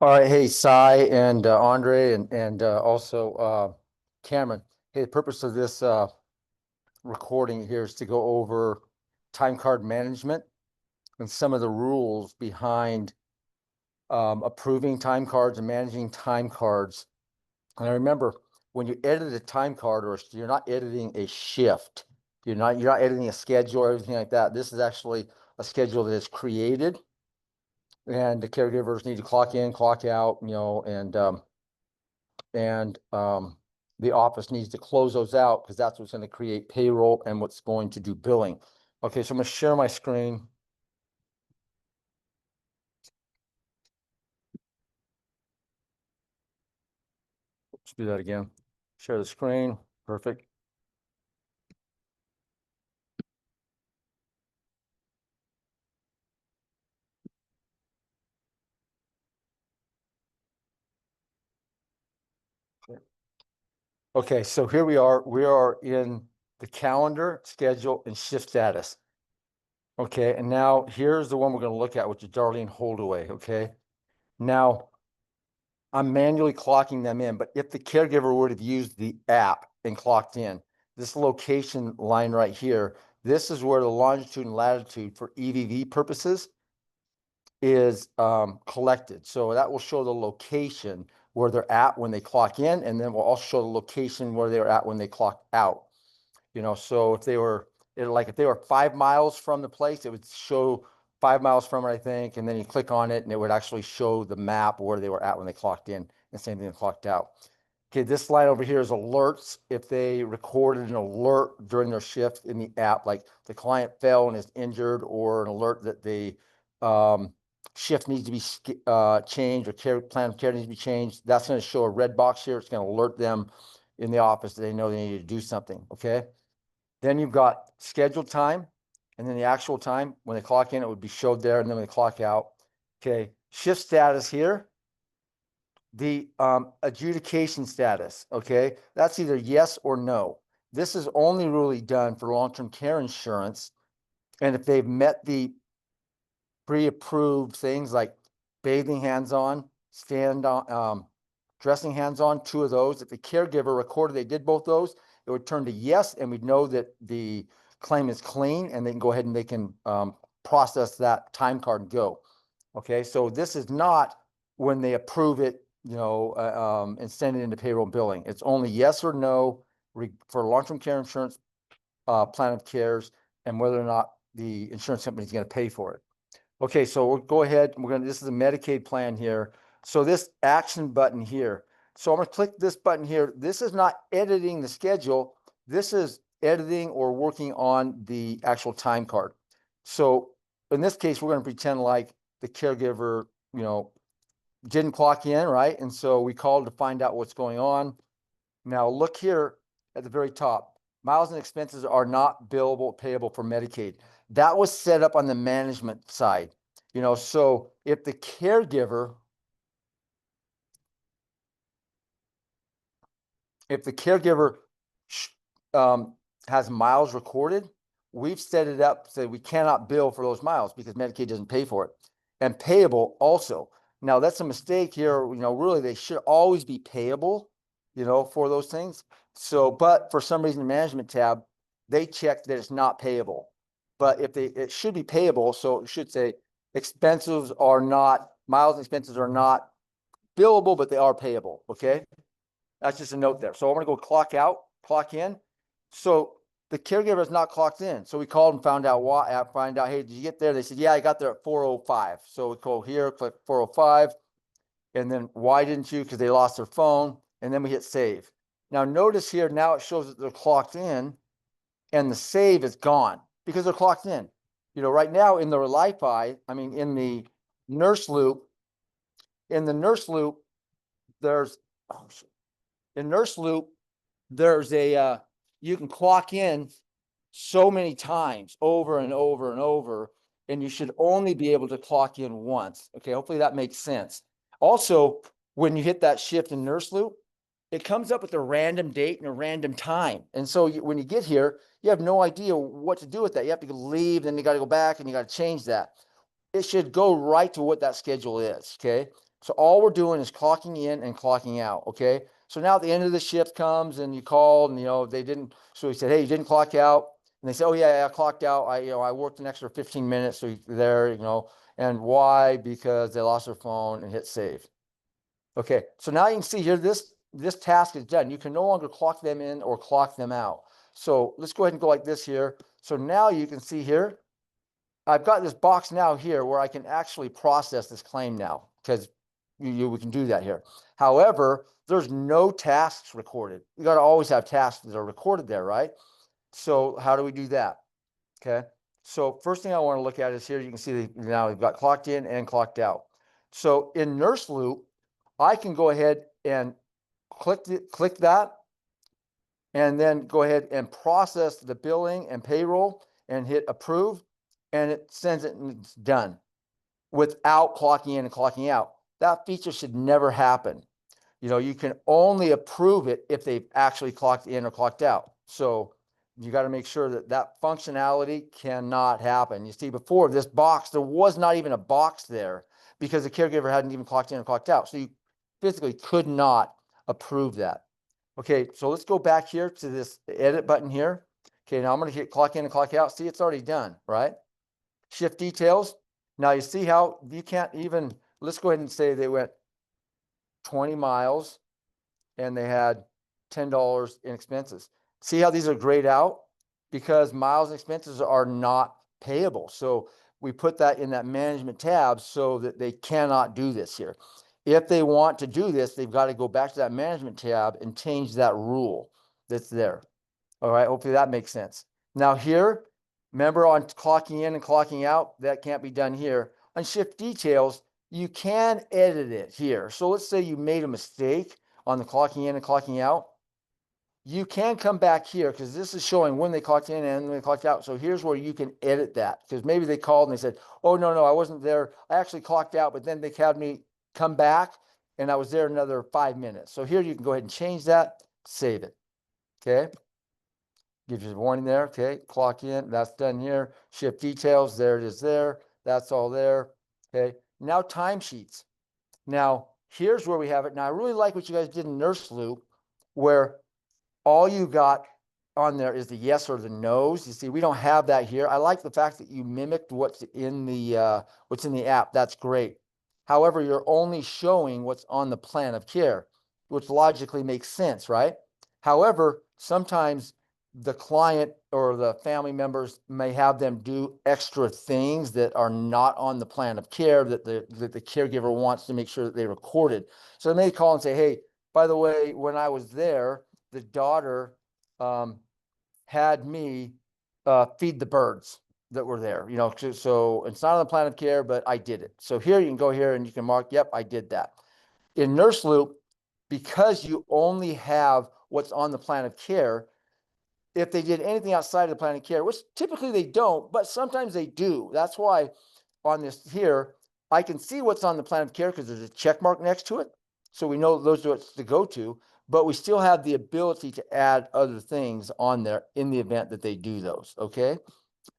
All right, hey, Cy and Andre and also Cameron. Hey, the purpose of this recording here is to go over time card management and some of the rules behind approving time cards and managing time cards. And I remember when you edit a time card, or you're not editing a shift, you're not editing a schedule or everything like that. This is actually a schedule that is created, and the caregivers need to clock in, clock out, and the office needs to close those out because that's what's going to create payroll and what's going to do billing. Okay, so I'm going to share my screen. Let's do that again. Share the screen. Perfect. Okay, so here we are. We are in the calendar, schedule, and shift status. Okay, and now here's the one we're going to look at, which is Darlene Holdaway. Okay, now I'm manually clocking them in, but if the caregiver would have used the app and clocked in, this location line right here, this is where the longitude and latitude for EVV purposes is collected. So that will show the location where they're at when they clock in, and then we'll also show the location where they're at when they clock out. So if they were if they were 5 miles from the place, it would show 5 miles from it, I think, and then you click on it and it would actually show the map where they were at when they clocked in, and same thing clocked out. Okay, this line over here is alerts. If they recorded an alert during their shift in the app, like the client fell and is injured, or an alert that the shift needs to be changed, or plan of care needs to be changed, that's going to show a red box here. It's going to alert them in the office that they know they need to do something. Okay. Then you've got scheduled time, and then the actual time. When they clock in, it would be showed there, and then when they clock out. Okay, shift status here. The adjudication status, okay? That's either yes or no. This is only really done for long-term care insurance, and if they've met the pre-approved things like bathing hands-on, stand on, dressing hands-on, 2 of those. If the caregiver recorded they did both those, it would turn to yes, and we'd know that the claim is clean, and they can go ahead and they can process that time card and go. Okay, so this is not when they approve it, and send it into payroll billing. It's only yes or no for long-term care insurance plan of cares, and whether or not the insurance company is going to pay for it. Okay, so we'll go ahead. This is a Medicaid plan here. So this action button here. So I'm going to click this button here. This is not editing the schedule. This is editing or working on the actual time card. So in this case, we're going to pretend like the caregiver, didn't clock in, right? And so we called to find out what's going on. Now look here at the very top. Miles and expenses are not billable, payable for Medicaid. That was set up on the management side. So if the caregiver has miles recorded, we've set it up so we cannot bill for those miles because Medicaid doesn't pay for it. And payable also. Now that's a mistake here. Really they should always be payable, for those things. So, but for some reason, the management tab, they checked that it's not payable. But it should be payable. So it should say miles and expenses are not billable, but they are payable. Okay. That's just a note there. So I'm going to go clock out, clock in. So the caregiver is not clocked in. So we called and found out why. Hey, did you get there? They said, yeah, I got there at 4:05. So we go here, click 4:05. And then why didn't you? Because they lost their phone. And then we hit save. Now notice here, now it shows that they're clocked in, and the save is gone because they're clocked in. Right now in the Relifi, in the nurse loop, there's you can clock in so many times over and over and over, and you should only be able to clock in once. Okay, hopefully that makes sense. Also, when you hit that shift in nurse loop, it comes up with a random date and a random time. And so when you get here, you have no idea what to do with that. You have to leave, then you got to go back and you got to change that. It should go right to what that schedule is. Okay. So all we're doing is clocking in and clocking out, okay? So now at the end of the shift comes and you called and, they didn't, so he said, hey, you didn't clock out. And they said, oh yeah, I clocked out. I worked an extra 15 minutes. So there, and why? Because they lost their phone and hit save. Okay, so now you can see here, this task is done. You can no longer clock them in or clock them out. So let's go ahead and go like this here. So now you can see here, I've got this box now here where I can actually process this claim now, because we can do that here. However, there's no tasks recorded. You got to always have tasks that are recorded there, right? So how do we do that? Okay. So first thing I want to look at is here, you can see now we've got clocked in and clocked out. So in Nurse Loop, I can go ahead and click that, and then go ahead and process the billing and payroll and hit approve, and it sends it and it's done without clocking in and clocking out. That feature should never happen. You can only approve it if they've actually clocked in or clocked out. So you got to make sure that functionality cannot happen. You see, before this box, there was not even a box there because the caregiver hadn't even clocked in or clocked out. So you physically could not approve that. Okay, so let's go back here to this edit button here. Okay, now I'm going to hit clock in and clock out. See, it's already done, right? Shift details. Now you see how you can't even, let's go ahead and say they went 20 miles and they had $10 in expenses. See how these are grayed out? Because miles and expenses are not payable. So we put that in that management tab so that they cannot do this here. If they want to do this, they've got to go back to that management tab and change that rule that's there. All right, hopefully that makes sense. Now here, remember on clocking in and clocking out, that can't be done here. On shift details, you can edit it here. So let's say you made a mistake on the clocking in and clocking out. You can come back here because this is showing when they clocked in and when they clocked out. So here's where you can edit that, because maybe they called and they said, oh, no, I wasn't there. I actually clocked out, but then they had me come back and I was there another 5 minutes. So here you can go ahead and change that, save it. Okay. Gives you a warning there. Okay. Clock in. That's done here. Shift details. There it is there. That's all there. Okay. Now timesheets. Now here's where we have it. Now I really like what you guys did in Nurse Loop, where all you got on there is the yes or the no's. You see, we don't have that here. I like the fact that you mimicked what's in the app. That's great. However, you're only showing what's on the plan of care, which logically makes sense, right? However, sometimes the client or the family members may have them do extra things that are not on the plan of care that the caregiver wants to make sure that they recorded. So they may call and say, hey, by the way, when I was there, the daughter had me feed the birds that were there, so it's not on the plan of care, but I did it. So here you can go here and you can mark, yep, I did that. In Nurse Loop, because you only have what's on the plan of care, if they did anything outside of the plan of care, which typically they don't, but sometimes they do. That's why on this here, I can see what's on the plan of care because there's a check mark next to it. So we know those are what's to go to, but we still have the ability to add other things on there in the event that they do those. Okay.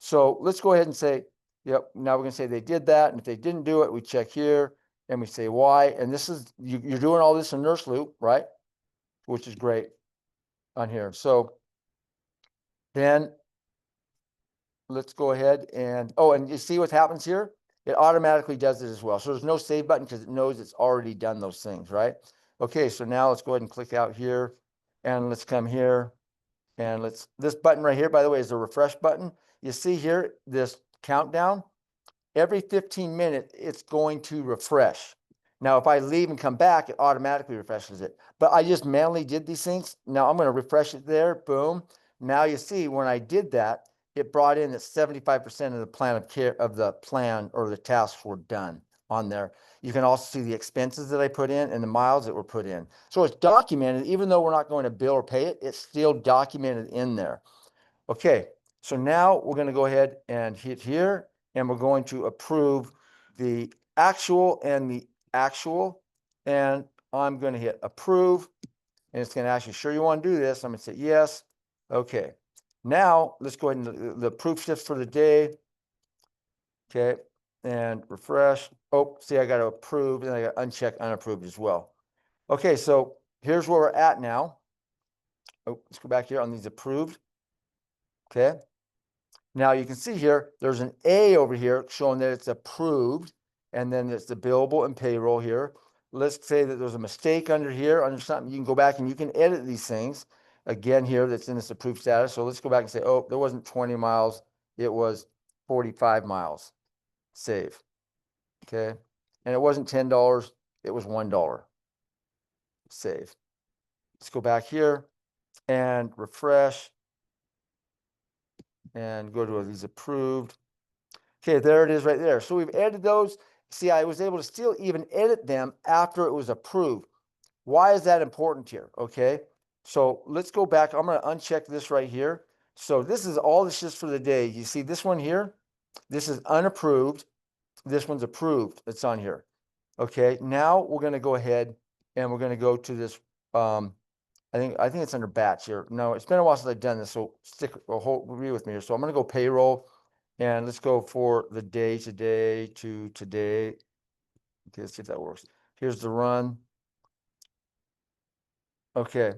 So let's go ahead and say, yep, now we're going to say they did that. And if they didn't do it, we check here and we say why. And this is, you're doing all this in Nurse Loop, right? Which is great on here. So then let's go ahead and, oh, and you see what happens here? It automatically does it as well. So there's no save button because it knows it's already done those things, right? Okay, so now let's go ahead and click out here and let's come here and this button right here, by the way, is the refresh button. You see here, this countdown, every 15 minutes, it's going to refresh. Now, if I leave and come back, it automatically refreshes it. But I just manually did these things. Now I'm going to refresh it there. Boom. Now you see when I did that, it brought in that 75% of the plan of care of the plan or the tasks were done on there. You can also see the expenses that I put in and the miles that were put in. So it's documented, even though we're not going to bill or pay it, it's still documented in there. Okay, so now we're going to go ahead and hit here and we're going to approve the actual and the actual. And I'm going to hit approve and it's going to ask you, sure you want to do this? I'm going to say yes. Okay. Now let's go ahead and the proof shifts for the day. Okay. and refresh. Oh, see, I got to approve and I got uncheck unapproved as well. Okay, so here's where we're at now. Oh, let's go back here on these approved. Okay. Now you can see here, there's an A over here showing that it's approved, and then it's the billable and payroll here. Let's say that there's a mistake under here, under something. You can go back and you can edit these things again here that's in this approved status. So let's go back and say, oh, there wasn't 20 miles, it was 45 miles. Save. Okay. And it wasn't $10, it was $1. Save. Let's go back here and refresh and go to these approved. Okay, there it is right there. So we've added those. See, I was able to still even edit them after it was approved. Why is that important here? Okay, so let's go back. I'm going to uncheck this right here. So this is all this is for the day. You see this one here? This is unapproved. This one's approved. It's on here. Okay, now we're going to go ahead and we're going to go to this. I think it's under batch here. No, it's been a while since I've done this, so stick or hold be with me here. So I'm going to go payroll, and let's go for the day today to today. Okay, let's see if that works. Here's the run. Okay.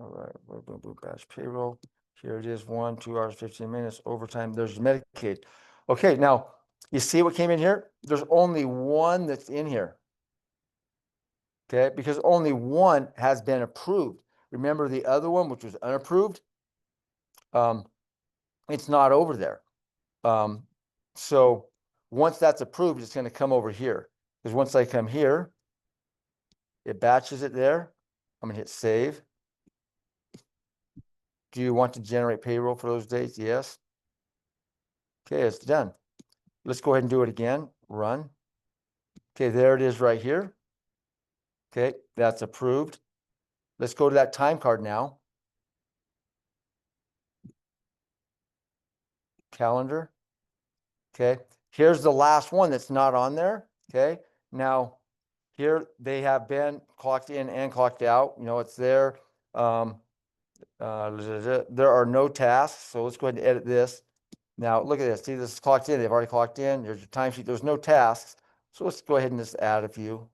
All right, boom, boom, boom, batch payroll. Here it is, 1, 2 hours, 15 minutes, overtime. There's Medicaid. Okay, now you see what came in here? There's only one that's in here. Okay, because only one has been approved. Remember the other one, which was unapproved? It's not over there. So once that's approved, it's going to come over here. Because once I come here, it batches it there. I'm going to hit save. Do you want to generate payroll for those dates? Yes. Okay, it's done. Let's go ahead and do it again. Run. Okay, there it is right here. Okay, that's approved. Let's go to that time card now. Calendar. Okay, here's the last one that's not on there. Okay, now here they have been clocked in and clocked out. You know, it's there. There are no tasks. So let's go ahead and edit this. Now look at this. See, this is clocked in. They've already clocked in. There's your timesheet. There's no tasks. So let's go ahead and just add a few.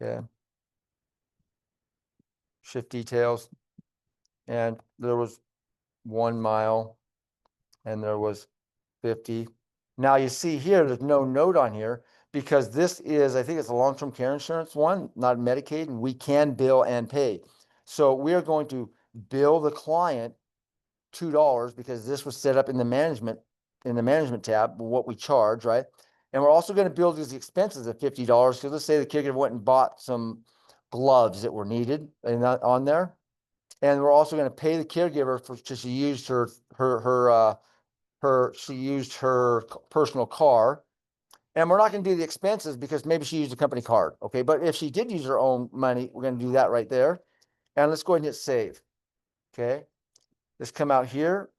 Okay. Shift details. And there was 1 mile and there was 50. Now you see here, there's no note on here because this is, I think it's a long-term care insurance one, not Medicaid, and we can bill and pay. So we are going to bill the client $2 because this was set up in the management tab, what we charge, right? And we're also going to bill these expenses of $50 because let's say the caregiver went and bought some gloves that were needed and not on there. And we're also going to pay the caregiver for because she used her personal car. And we're not going to do the expenses because maybe she used a company card. Okay. But if she did use her own money, we're going to do that right there. And let's go ahead and hit save. Okay. Let's come out here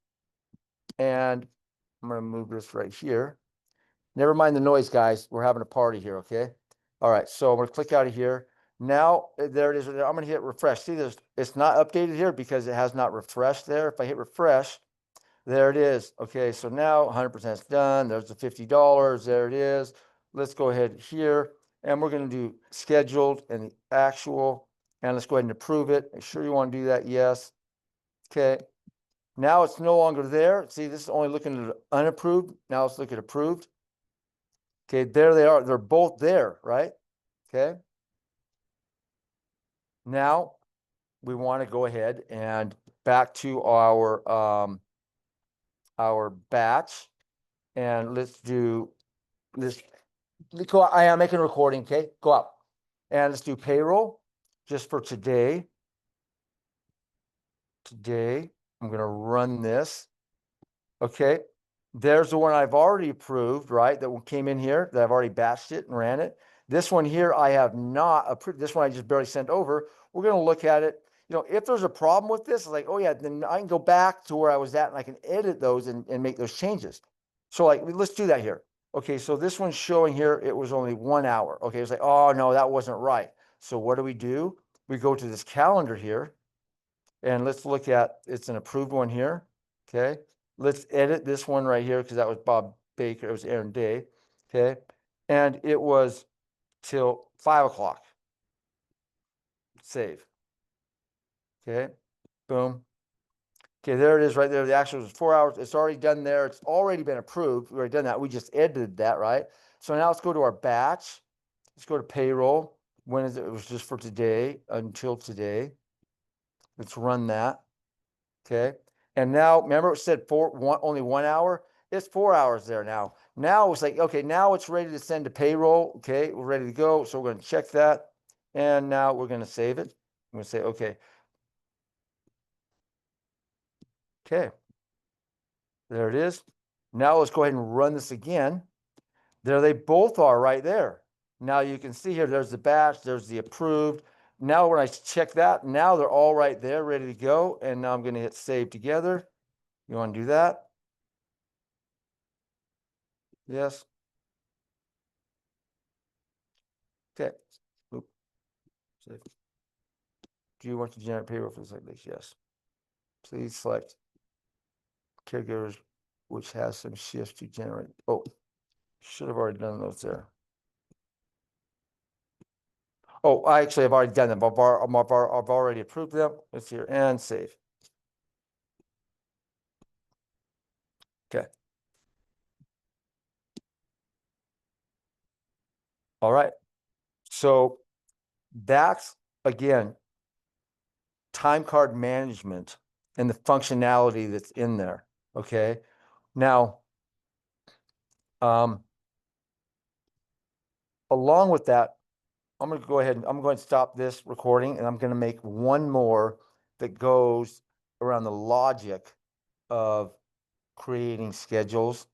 and I'm going to move this right here. Never mind the noise, guys. We're having a party here. Okay. All right. So I'm going to click out of here. Now there it is. I'm going to hit refresh. See, it's not updated here because it has not refreshed there. If I hit refresh, there it is. Okay, so now 100% is done. There's the $50. There it is. Let's go ahead here. And we're going to do scheduled and the actual. And let's go ahead and approve it. Make sure you want to do that. Yes. Okay. Now it's no longer there. See, this is only looking at unapproved. Now let's look at approved. Okay, there they are. They're both there, right? Okay. Now we want to go ahead and back to our batch. And let's do this. Go. I am making a recording. Okay, go up and let's do payroll just for today. Today, I'm going to run this. Okay, there's the one I've already approved, right? That one came in here that I've already batched it and ran it. This one here, I have not approved. This one I just barely sent over. We're going to look at it. You know, if there's a problem with this, like, oh yeah, then I can go back to where I was at and I can edit those and make those changes. So like, let's do that here. Okay, so this one's showing here, it was only 1 hour. Okay, it's like, oh no, that wasn't right. So what do? We go to this calendar here and let's look at, it's an approved one here. Okay, let's edit this one right here because that was Bob Baker, it was Aaron Day. Okay, and it was till 5 o'clock. Save. Okay, boom. Okay, there it is right there. The actual was 4 hours. It's already done there. It's already been approved. We already done that. We just edited that, right? So now let's go to our batch. Let's go to payroll. When is it? It was just for today until today. Let's run that. Okay. And now remember it said only 1 hour? It's 4 hours there now. Now it's like, okay, now it's ready to send to payroll. Okay, we're ready to go. So we're going to check that. And now we're going to save it. I'm going to say, okay. Okay. There it is. Now let's go ahead and run this again. There they both are right there. Now you can see here, there's the batch, there's the approved. Now when I check that, now they're all right there, ready to go. And now I'm going to hit save together. You want to do that? Yes. Okay. Oop. Save. Do you want to generate payroll for this like this? Yes. Please select caregivers, which has some shifts to generate. Oh, should have already done those there. Oh, I actually have already done them. I've already approved them. Let's here and save. Okay. All right. So that's again time card management and the functionality that's in there. Okay. Now, along with that, I'm going to go ahead and I'm going to stop this recording and I'm going to make one more that goes around the logic of creating schedules.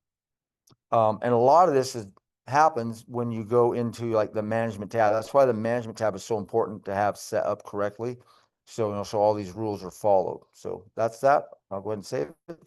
And a lot of this happens when you go into like the management tab. That's why the management tab is so important to have set up correctly. So, so all these rules are followed. So that's that. I'll go ahead and save it.